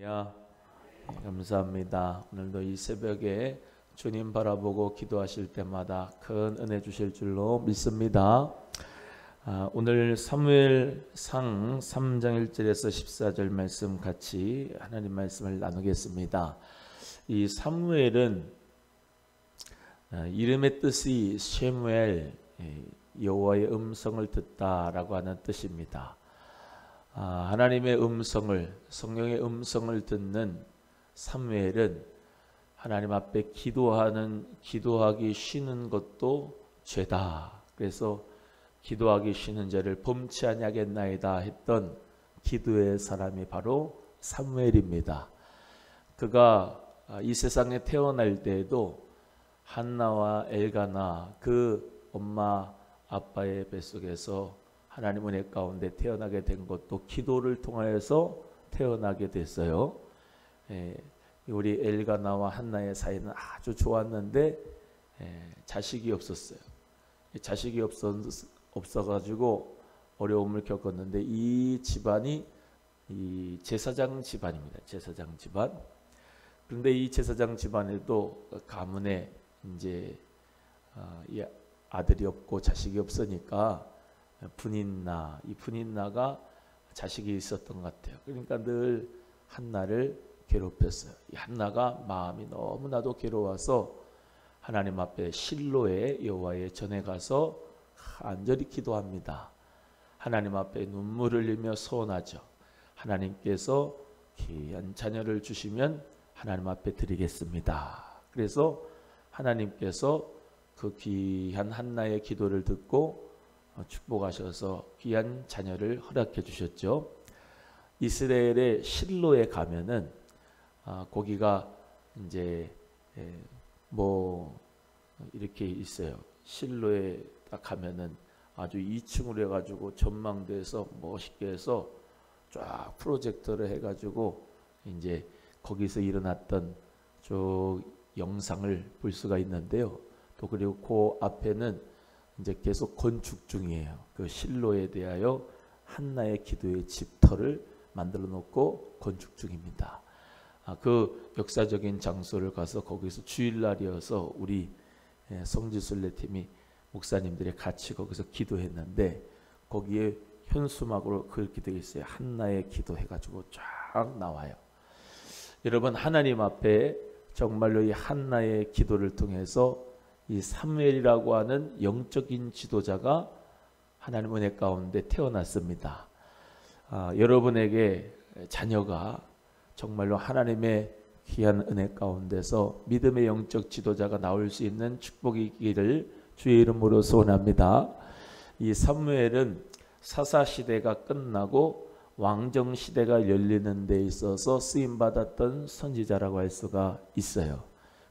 야, 감사합니다. 오늘도 이 새벽에 주님 바라보고 기도하실 때마다 큰 은혜 주실 줄로 믿습니다. 오늘 사무엘상 3장 1절에서 14절 말씀 같이 하나님 말씀을 나누겠습니다. 이 사무엘은 이름의 뜻이 쉐무엘, 여호와의 음성을 듣다라고 하는 뜻입니다. 하나님의 음성을, 성령의 음성을 듣는 사무엘은 하나님 앞에 기도하기 쉬는 것도 죄다. 그래서 기도하기 쉬는 죄를 범치 아니하겠나이다 했던 기도의 사람이 바로 사무엘입니다. 그가 이 세상에 태어날 때에도 한나와 엘가나 그 엄마 아빠의 뱃속에서 하나님 은혜 가운데 태어나게 된 것도 기도를 통하여서 태어나게 됐어요. 우리 엘가나와 한나의 사이는 아주 좋았는데 자식이 없었어요. 자식이 없어가지고 어려움을 겪었는데 이 집안이 이 제사장 집안입니다. 제사장 집안. 그런데 이 제사장 집안에도 가문에 이제 아들이 없고 자식이 없으니까 이 분인나가 자식이 있었던 것 같아요. 그러니까 늘 한나를 괴롭혔어요. 이 한나가 마음이 너무나도 괴로워서 하나님 앞에 실로의 여호와의 전에 가서 간절히 기도합니다. 하나님 앞에 눈물을 흘리며 소원하죠. 하나님께서 귀한 자녀를 주시면 하나님 앞에 드리겠습니다. 그래서 하나님께서 그 귀한 한나의 기도를 듣고 축복하셔서 귀한 자녀를 허락해 주셨죠. 이스라엘의 실로에 가면은 거기가 이제 뭐 이렇게 있어요. 실로에 딱 가면은 아주 2층으로 해가지고 전망대에서 멋있게 해서 쫙 프로젝터를 해가지고 이제 거기서 일어났던 쭉 영상을 볼 수가 있는데요. 또 그리고 그 앞에는 이제 계속 건축 중이에요. 그 실로에 대하여 한나의 기도의 집터를 만들어 놓고 건축 중입니다. 그 역사적인 장소를 가서 거기서 주일날이어서 우리 성지순례팀이 목사님들이 같이 거기서 기도했는데 거기에 현수막으로 그렇게 되어 있어요. 한나의 기도 해가지고 쫙 나와요. 여러분 하나님 앞에 정말로 이 한나의 기도를 통해서 이 사무엘이라고 하는 영적인 지도자가 하나님 은혜 가운데 태어났습니다. 여러분에게 자녀가 정말로 하나님의 귀한 은혜 가운데서 믿음의 영적 지도자가 나올 수 있는 축복이 있기를 주의 이름으로 소원합니다. 이 사무엘은 사사시대가 끝나고 왕정시대가 열리는 데 있어서 쓰임받았던 선지자라고 할 수가 있어요.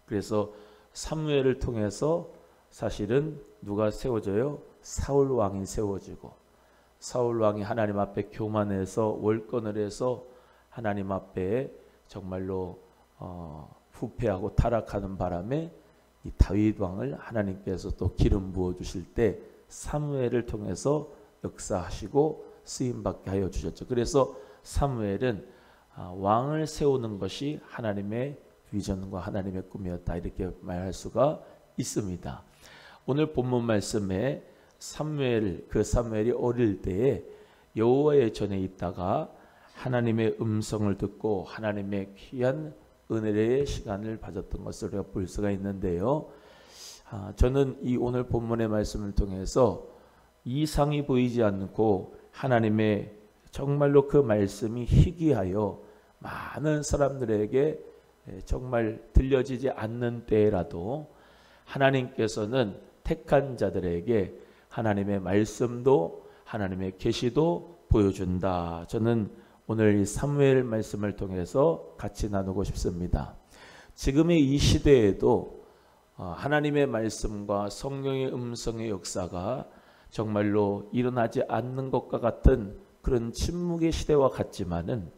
그래서 사무엘을 통해서 사실은 누가 세워져요? 사울 왕이 세워지고 사울 왕이 하나님 앞에 교만해서 월권을 해서 하나님 앞에 정말로 후패하고 타락하는 바람에 이 다윗 왕을 하나님께서 또 기름 부어 주실 때 사무엘을 통해서 역사하시고 쓰임 받게 하여 주셨죠. 그래서 사무엘은 왕을 세우는 것이 하나님의 비전과 하나님의 꿈이었다 이렇게 말할 수가 있습니다. 오늘 본문 말씀에 사무엘이 어릴 때에 여호와의 전에 있다가 하나님의 음성을 듣고 하나님의 귀한 은혜의 시간을 가졌던 것을 우리가 볼 수가 있는데요. 저는 이 오늘 본문의 말씀을 통해서 이상이 보이지 않고 하나님의 정말로 그 말씀이 희귀하여 많은 사람들에게 정말 들려지지 않는 때라도 하나님께서는 택한 자들에게 하나님의 말씀도 하나님의 계시도 보여준다. 저는 오늘 이 사무엘 말씀을 통해서 같이 나누고 싶습니다. 지금의 이 시대에도 하나님의 말씀과 성령의 음성의 역사가 정말로 일어나지 않는 것과 같은 그런 침묵의 시대와 같지만은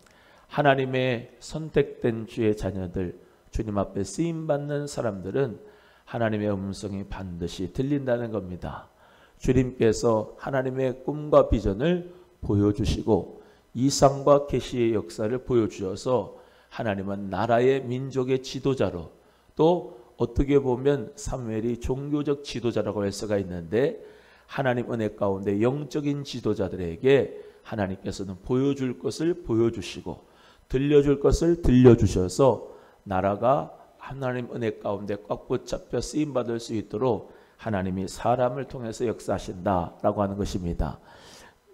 하나님의 선택된 주의 자녀들, 주님 앞에 쓰임받는 사람들은 하나님의 음성이 반드시 들린다는 겁니다. 주님께서 하나님의 꿈과 비전을 보여주시고 이상과 계시의 역사를 보여주셔서 하나님은 나라의 민족의 지도자로, 또 어떻게 보면 사무엘이 종교적 지도자라고 할 수가 있는데, 하나님 은혜 가운데 영적인 지도자들에게 하나님께서는 보여줄 것을 보여주시고 들려줄 것을 들려주셔서 나라가 하나님 은혜 가운데 꽉 붙잡혀 쓰임받을 수 있도록 하나님이 사람을 통해서 역사하신다라고 하는 것입니다.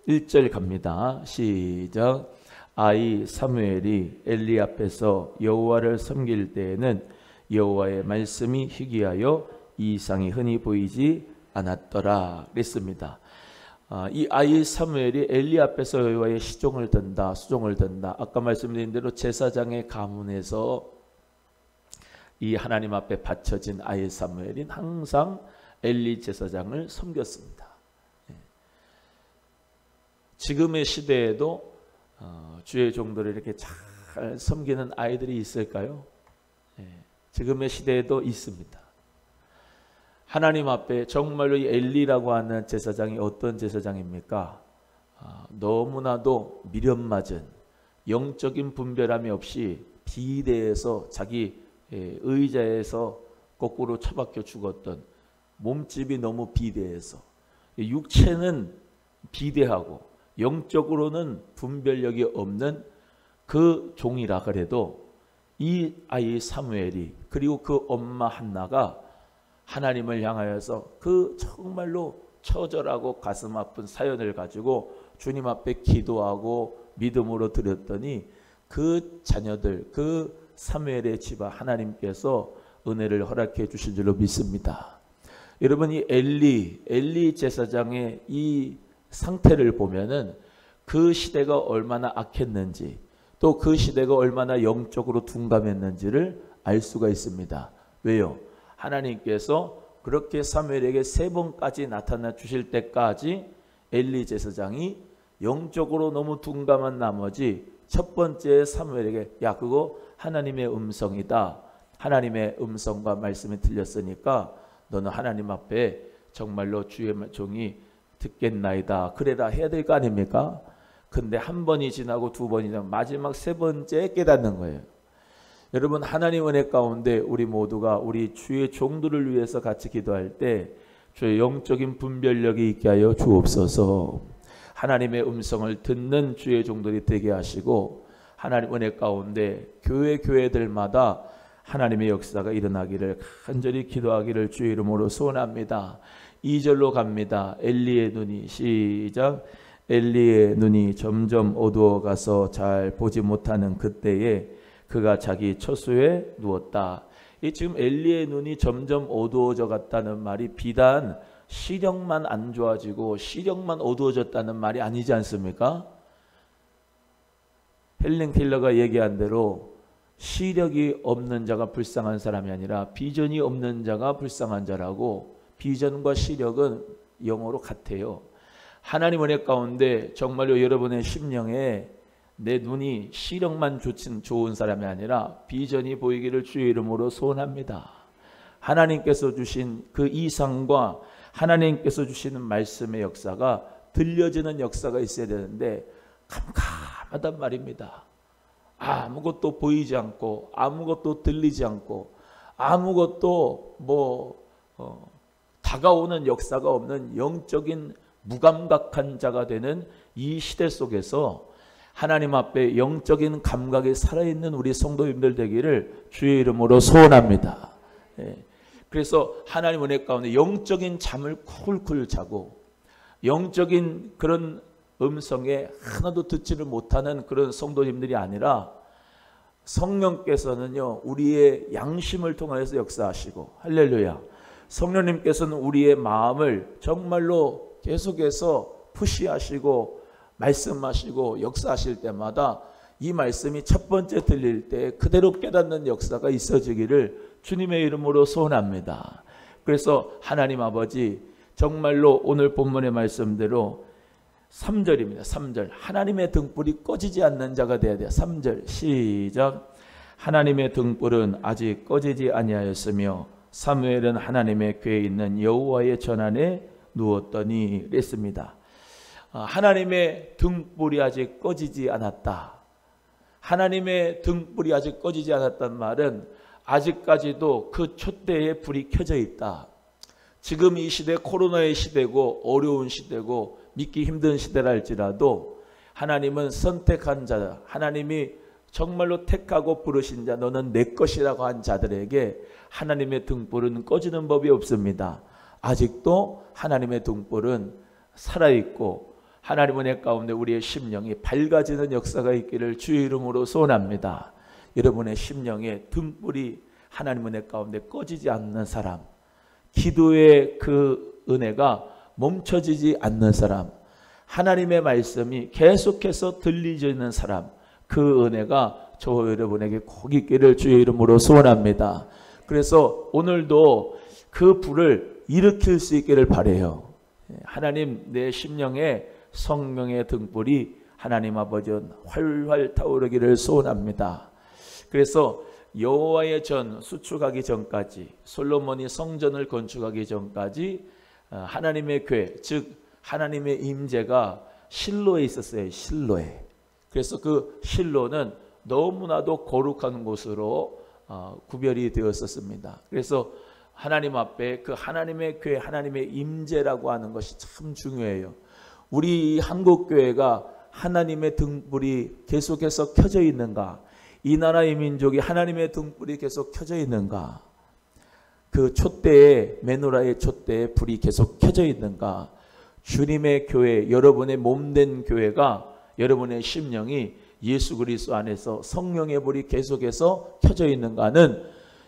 1절 갑니다. 시작. 아이 사무엘이 엘리 앞에서 여호와를 섬길 때에는 여호와의 말씀이 희귀하여 이상이 흔히 보이지 않았더라 그랬습니다. 이 아이 사무엘이 엘리 앞에서 여호와의 시종을 든다, 수종을 든다. 아까 말씀드린 대로 제사장의 가문에서 이 하나님 앞에 바쳐진 아이 사무엘은 항상 엘리 제사장을 섬겼습니다. 지금의 시대에도 주의 종들을 이렇게 잘 섬기는 아이들이 있을까요? 지금의 시대에도 있습니다. 하나님 앞에 정말로 이 엘리라고 하는 제사장이 어떤 제사장입니까? 너무나도 미련맞은, 영적인 분별함이 없이 비대해서 자기 의자에서 거꾸로 처박혀 죽었던, 몸집이 너무 비대해서 육체는 비대하고 영적으로는 분별력이 없는 그 종이라 그래도 이 아이 사무엘이, 그리고 그 엄마 한나가 하나님을 향하여서 그 정말로 처절하고 가슴 아픈 사연을 가지고 주님 앞에 기도하고 믿음으로 드렸더니 그 자녀들, 그 사무엘의 집안 하나님께서 은혜를 허락해 주신 줄로 믿습니다. 여러분, 이 엘리 제사장의 이 상태를 보면은 그 시대가 얼마나 악했는지, 또 그 시대가 얼마나 영적으로 둔감했는지를 알 수가 있습니다. 왜요? 하나님께서 그렇게 사무엘에게 3번까지 나타나 주실 때까지 엘리 제사장이 영적으로 너무 둔감한 나머지 첫 번째 사무엘에게, 야, 그거 하나님의 음성이다. 하나님의 음성과 말씀이 들렸으니까 너는 하나님 앞에 정말로 주의 종이 듣겠나이다. 그래라 해야 될 거 아닙니까? 근데 한 번이 지나고 두 번이 지나고 마지막 3번째 깨닫는 거예요. 여러분, 하나님 은혜 가운데 우리 모두가 우리 주의 종들을 위해서 같이 기도할 때 주의 영적인 분별력이 있게 하여 주옵소서. 하나님의 음성을 듣는 주의 종들이 되게 하시고, 하나님 은혜 가운데 교회들마다 하나님의 역사가 일어나기를 간절히 기도하기를 주의 이름으로 소원합니다. 2절로 갑니다. 엘리의 눈이, 시작. 엘리의 눈이 점점 어두워가서 잘 보지 못하는 그때에 그가 자기 처소에 누웠다. 이 지금 엘리의 눈이 점점 어두워져 갔다는 말이 비단 시력만 안 좋아지고 시력만 어두워졌다는 말이 아니지 않습니까? 헬렌 켈러가 얘기한 대로 시력이 없는 자가 불쌍한 사람이 아니라 비전이 없는 자가 불쌍한 자라고, 비전과 시력은 영어로 같아요. 하나님 은혜 가운데 정말로 여러분의 심령에 내 눈이 시력만 좋은 사람이 아니라 비전이 보이기를 주의 이름으로 소원합니다. 하나님께서 주신 그 이상과 하나님께서 주시는 말씀의 역사가 들려지는 역사가 있어야 되는데 캄캄하단 말입니다. 아무것도 보이지 않고 아무것도 들리지 않고 아무것도 다가오는 역사가 없는 영적인 무감각한 자가 되는 이 시대 속에서 하나님 앞에 영적인 감각이 살아있는 우리 성도님들 되기를 주의 이름으로 소원합니다. 그래서 하나님 은혜 가운데 영적인 잠을 쿨쿨 자고 영적인 그런 음성에 하나도 듣지를 못하는 그런 성도님들이 아니라 성령께서는요, 우리의 양심을 통해서 역사하시고, 할렐루야, 성령님께서는 우리의 마음을 정말로 계속해서 푸시하시고 말씀하시고 역사하실 때마다 이 말씀이 첫 번째 들릴 때 그대로 깨닫는 역사가 있어지기를 주님의 이름으로 소원합니다. 그래서 하나님 아버지, 정말로 오늘 본문의 말씀대로 3절입니다. 3절. 하나님의 등불이 꺼지지 않는 자가 되어야 돼요. 3절 시작. 하나님의 등불은 아직 꺼지지 아니하였으며 사무엘은 하나님의 궤에 있는 여호와의 전안에 누웠더니 그랬습니다. 하나님의 등불이 아직 꺼지지 않았다. 하나님의 등불이 아직 꺼지지 않았단 말은 아직까지도 그 촛대에 불이 켜져 있다. 지금 이 시대 코로나의 시대고 어려운 시대고 믿기 힘든 시대라 할지라도 하나님은 선택한 자, 하나님이 정말로 택하고 부르신 자, 너는 내 것이라고 한 자들에게 하나님의 등불은 꺼지는 법이 없습니다. 아직도 하나님의 등불은 살아있고 하나님의 은혜 가운데 우리의 심령이 밝아지는 역사가 있기를 주의 이름으로 소원합니다. 여러분의 심령에 등불이 하나님의 은혜 가운데 꺼지지 않는 사람, 기도의 그 은혜가 멈춰지지 않는 사람, 하나님의 말씀이 계속해서 들리지는 사람, 그 은혜가 저와 여러분에게 꼭 있기를 주의 이름으로 소원합니다. 그래서 오늘도 그 불을 일으킬 수 있기를 바라요. 하나님, 내 심령에 성령의 등불이 하나님 아버지 활활 타오르기를 소원합니다. 그래서 여호와의 전 수축하기 전까지, 솔로몬이 성전을 건축하기 전까지 하나님의 교회, 즉 하나님의 임재가 실로에 있었어요. 실로에. 그래서 그 실로는 너무나도 거룩한 곳으로 구별이 되었었습니다. 그래서 하나님 앞에 그 하나님의 교회, 하나님의 임재라고 하는 것이 참 중요해요. 우리 한국교회가 하나님의 등불이 계속해서 켜져 있는가? 이 나라의 민족이 하나님의 등불이 계속 켜져 있는가? 그 촛대에, 메노라의 촛대에 불이 계속 켜져 있는가? 주님의 교회, 여러분의 몸된 교회가, 여러분의 심령이 예수 그리스도 안에서 성령의 불이 계속해서 켜져 있는가는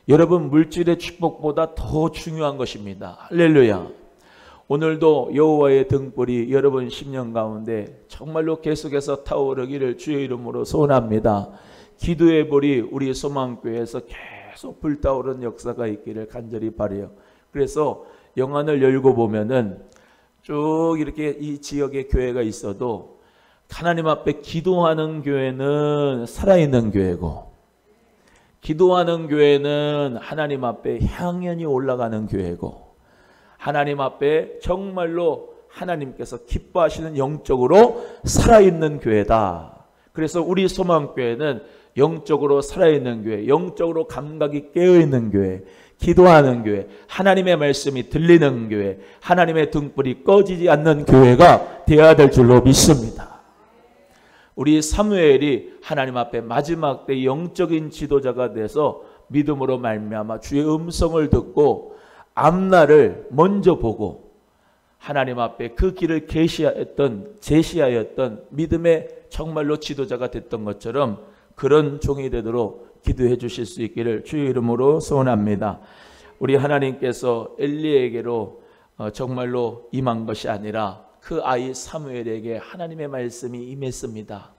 여러분 물질의 축복보다 더 중요한 것입니다. 할렐루야. 오늘도 여호와의 등불이 여러분 심령 가운데 정말로 계속해서 타오르기를 주의 이름으로 소원합니다. 기도의 불이 우리 소망교회에서 계속 불타오르는 역사가 있기를 간절히 바라요. 그래서 영안을 열고 보면은 쭉 이렇게 이 지역에 교회가 있어도 하나님 앞에 기도하는 교회는 살아있는 교회고, 기도하는 교회는 하나님 앞에 향연이 올라가는 교회고, 하나님 앞에 정말로 하나님께서 기뻐하시는 영적으로 살아있는 교회다. 그래서 우리 소망교회는 영적으로 살아있는 교회, 영적으로 감각이 깨어있는 교회, 기도하는 교회, 하나님의 말씀이 들리는 교회, 하나님의 등불이 꺼지지 않는 교회가 되어야 될 줄로 믿습니다. 우리 사무엘이 하나님 앞에 마지막 때 영적인 지도자가 돼서 믿음으로 말미암아 주의 음성을 듣고 앞날을 먼저 보고 하나님 앞에 그 길을 제시하였던 믿음의 정말로 지도자가 됐던 것처럼 그런 종이 되도록 기도해 주실 수 있기를 주의 이름으로 소원합니다. 우리 하나님께서 엘리에게로 정말로 임한 것이 아니라 그 아이 사무엘에게 하나님의 말씀이 임했습니다.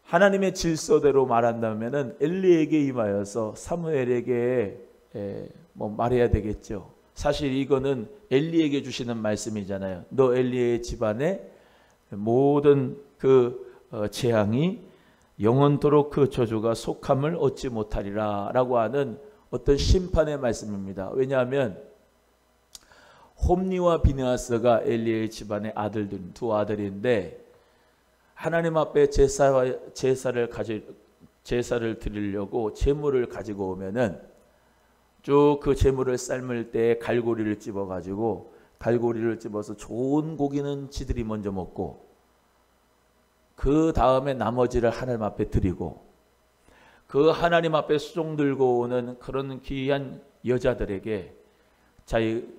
하나님의 질서대로 말한다면 엘리에게 임하여서 사무엘에게 말해야 되겠죠. 사실 이거는 엘리에게 주시는 말씀이잖아요. 너 엘리의 집안에 모든 그 재앙이 영원토록 그 저주가 속함을 얻지 못하리라 라고 하는 어떤 심판의 말씀입니다. 왜냐하면 홈니와 비느하스가 엘리의 집안의 아들들, 두 아들인데 하나님 앞에 제사를 드리려고 제물을 가지고 오면은 쭉 그 제물을 삶을 때 갈고리를 집어서 좋은 고기는 지들이 먼저 먹고 그 다음에 나머지를 하나님 앞에 드리고 그 하나님 앞에 수종 들고 오는 그런 귀한 여자들에게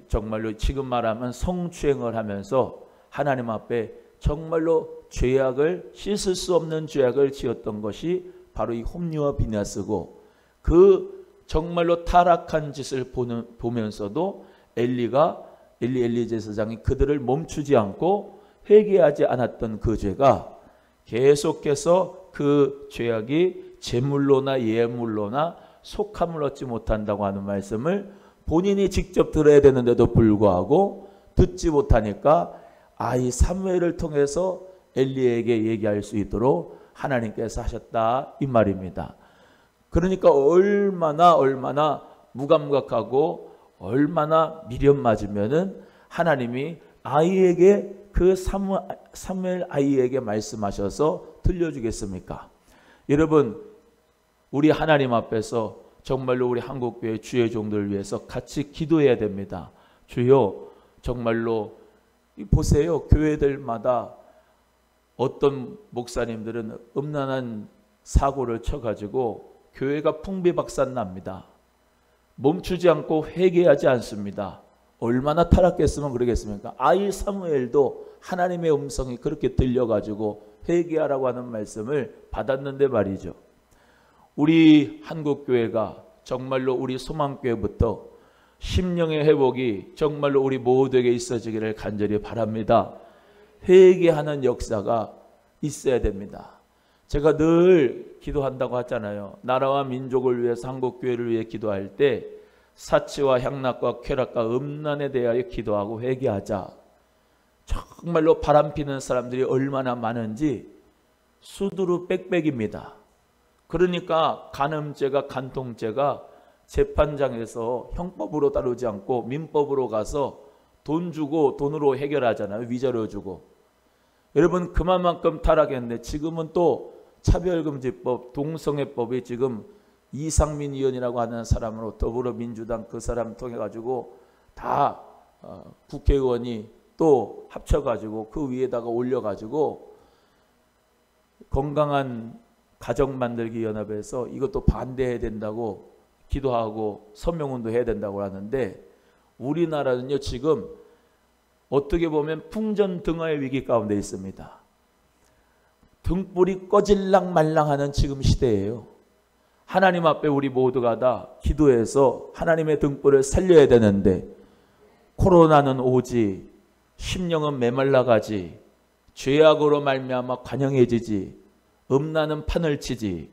정말로 지금 말하면 성추행을 하면서 하나님 앞에 정말로 죄악을 씻을 수 없는 죄악을 지었던 것이 바로 이 홈리와 비느하스고 그 정말로 타락한 짓을 보면서도 엘리 제사장이 그들을 멈추지 않고 회개하지 않았던 그 죄가 계속해서 그 죄악이 제물로나 예물로나 속함을 얻지 못한다고 하는 말씀을 본인이 직접 들어야 되는데도 불구하고 듣지 못하니까 아이 사무엘을 통해서 엘리에게 얘기할 수 있도록 하나님께서 하셨다 이 말입니다. 그러니까 얼마나 무감각하고 얼마나 미련 맞으면은 하나님이 아이에게 그 사무엘 아이에게 말씀하셔서 들려주겠습니까? 여러분, 우리 하나님 앞에서 정말로 우리 한국교회 주의 종들을 위해서 같이 기도해야 됩니다. 주여, 정말로 보세요. 교회들마다 어떤 목사님들은 음란한 사고를 쳐가지고 교회가 풍비박산납니다. 멈추지 않고 회개하지 않습니다. 얼마나 타락했으면 그러겠습니까? 아이 사무엘도 하나님의 음성이 그렇게 들려가지고 회개하라고 하는 말씀을 받았는데 말이죠. 우리 한국교회가 정말로 우리 소망교회부터 심령의 회복이 정말로 우리 모두에게 있어지기를 간절히 바랍니다. 회개하는 역사가 있어야 됩니다. 제가 늘 기도한다고 하잖아요. 나라와 민족을 위해서 한국교회를 위해 기도할 때 사치와 향락과 쾌락과 음란에 대하여 기도하고 회개하자. 정말로 바람피는 사람들이 얼마나 많은지 수두루 빽빽입니다. 그러니까 간음죄가 간통죄가 재판장에서 형법으로 다루지 않고 민법으로 가서 돈 주고 돈으로 해결하잖아요. 위자료 주고. 여러분, 그만큼 타락했는데 지금은 또 차별금지법, 동성애법이 지금 이상민 의원이라고 하는 사람으로 더불어민주당 그 사람 통해 가지고 다 국회의원이 또 합쳐가지고 그 위에다가 올려가지고 건강한 가정 만들기 연합에서 이것도 반대해야 된다고 기도하고 서명운동 해야 된다고 하는데, 우리나라는요 지금 어떻게 보면 풍전등화의 위기 가운데 있습니다. 등불이 꺼질랑 말랑하는 지금 시대예요. 하나님 앞에 우리 모두가 다 기도해서 하나님의 등불을 살려야 되는데, 코로나는 오지, 심령은 메말라가지, 죄악으로 말미암아 관영해지지, 음란은 판을 치지,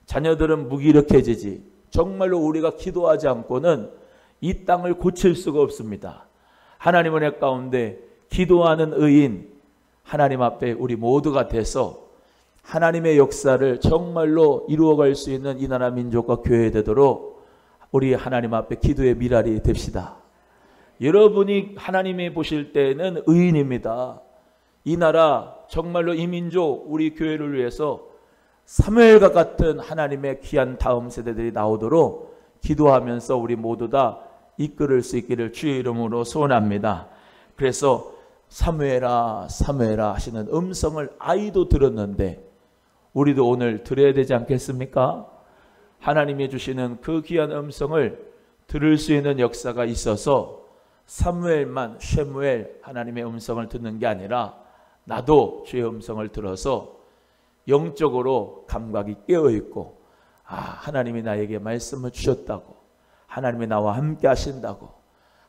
자녀들은 무기력해지지, 정말로 우리가 기도하지 않고는 이 땅을 고칠 수가 없습니다. 하나님 은혜 가운데 기도하는 의인, 하나님 앞에 우리 모두가 돼서 하나님의 역사를 정말로 이루어갈 수 있는 이 나라 민족과 교회 되도록 우리 하나님 앞에 기도의 미랄이 됩시다. 여러분이 하나님이 보실 때는 의인입니다. 이 나라 정말로 이 민족 우리 교회를 위해서 사무엘과 같은 하나님의 귀한 다음 세대들이 나오도록 기도하면서 우리 모두 다 이끌을 수 있기를 주의 이름으로 소원합니다. 그래서 사무엘아 사무엘아 하시는 음성을 아이도 들었는데 우리도 오늘 들어야 되지 않겠습니까? 하나님이 주시는 그 귀한 음성을 들을 수 있는 역사가 있어서 사무엘만 쉐무엘 하나님의 음성을 듣는 게 아니라 나도 주의 음성을 들어서 영적으로 감각이 깨어있고, 하나님이 나에게 말씀을 주셨다고, 하나님이 나와 함께 하신다고,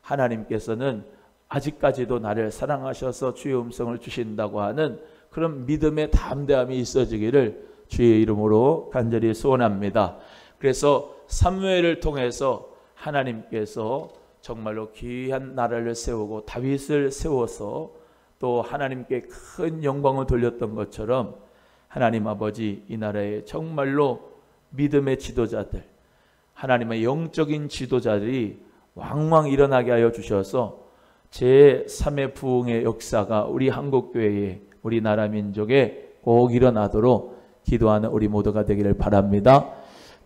하나님께서는 아직까지도 나를 사랑하셔서 주의 음성을 주신다고 하는 그런 믿음의 담대함이 있어지기를 주의 이름으로 간절히 소원합니다. 그래서 사무엘을 통해서 하나님께서 정말로 귀한 나라를 세우고 다윗을 세워서 또 하나님께 큰 영광을 돌렸던 것처럼 하나님 아버지 이 나라에 정말로 믿음의 지도자들, 하나님의 영적인 지도자들이 왕왕 일어나게 하여 주셔서 제3의 부흥의 역사가 우리 한국교회에 우리나라 민족에 꼭 일어나도록 기도하는 우리 모두가 되기를 바랍니다.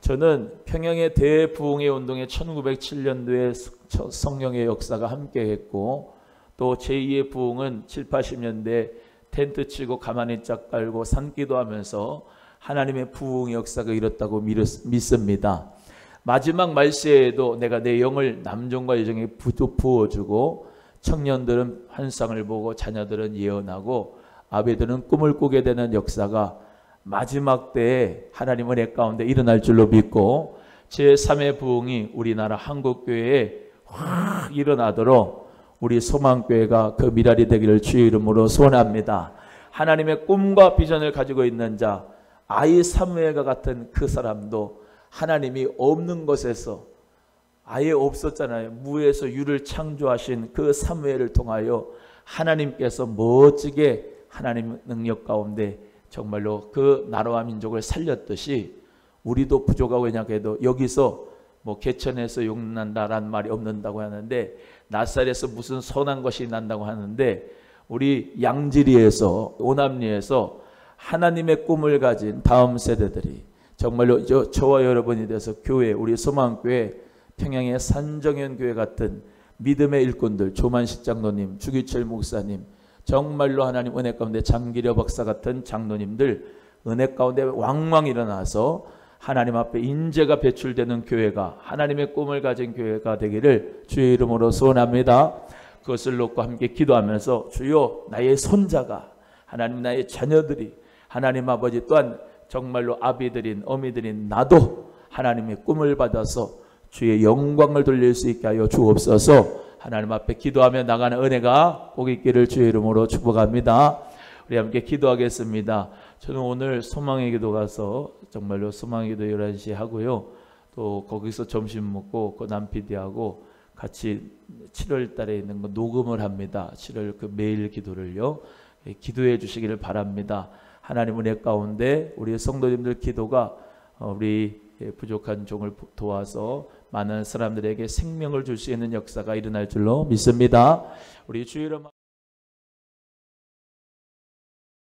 저는 평양의 대부흥의 운동에 1907년도에 성령의 역사가 함께했고, 또 제2의 부흥은 7, 80년대 텐트 치고 가만히 짝 깔고 산기도 하면서 하나님의 부흥의 역사가 이뤘다고 믿습니다. 마지막 말세에도 내가 내 영을 남종과 여종에 부어주고 청년들은 환상을 보고 자녀들은 예언하고 아베들은 꿈을 꾸게 되는 역사가 마지막 때에 하나님 은혜 가운데 일어날 줄로 믿고 제3의 부흥이 우리나라 한국교회에 확 일어나도록 우리 소망교회가 그 미랄이 되기를 주의 이름으로 소원합니다. 하나님의 꿈과 비전을 가지고 있는 자, 아이 사무엘과 같은 그 사람도 하나님이 없는 것에서 아예 없었잖아요. 무에서 유를 창조하신 그 사무엘을 통하여 하나님께서 멋지게 하나님 능력 가운데 정말로 그 나라와 민족을 살렸듯이 우리도 부족하고 연약해도 여기서 뭐 개천에서 욕난다라는 말이 없는다고 하는데 낫살에서 무슨 선한 것이 난다고 하는데 우리 양지리에서 오남리에서 하나님의 꿈을 가진 다음 세대들이 정말로 저와 여러분이 돼서 교회, 우리 소망교회, 평양의 산정현교회 같은 믿음의 일꾼들, 조만식 장로님, 주기철 목사님, 정말로 하나님 은혜 가운데 장기려 박사 같은 장로님들 은혜 가운데 왕왕 일어나서 하나님 앞에 인재가 배출되는 교회가, 하나님의 꿈을 가진 교회가 되기를 주의 이름으로 소원합니다. 그것을 놓고 함께 기도하면서 주여 나의 손자가, 하나님 나의 자녀들이, 하나님 아버지 또한 정말로 아비들인 어미들인 나도 하나님의 꿈을 받아서 주의 영광을 돌릴 수 있게 하여 주옵소서. 하나님 앞에 기도하며 나가는 은혜가 꼭 있기를 주의 이름으로 축복합니다. 우리 함께 기도하겠습니다. 저는 오늘 소망의 기도 가서 정말로 소망의 기도 11시에 하고요. 또 거기서 점심 먹고 그 남PD하고 같이 7월 달에 있는 거 녹음을 합니다. 7월 그 매일 기도를요. 기도해 주시기를 바랍니다. 하나님 은혜 가운데 우리 성도님들 기도가 우리 부족한 종을 도와서 많은 사람들에게 생명을 줄 수 있는 역사가 일어날 줄로 믿습니다. 우리 주의 이름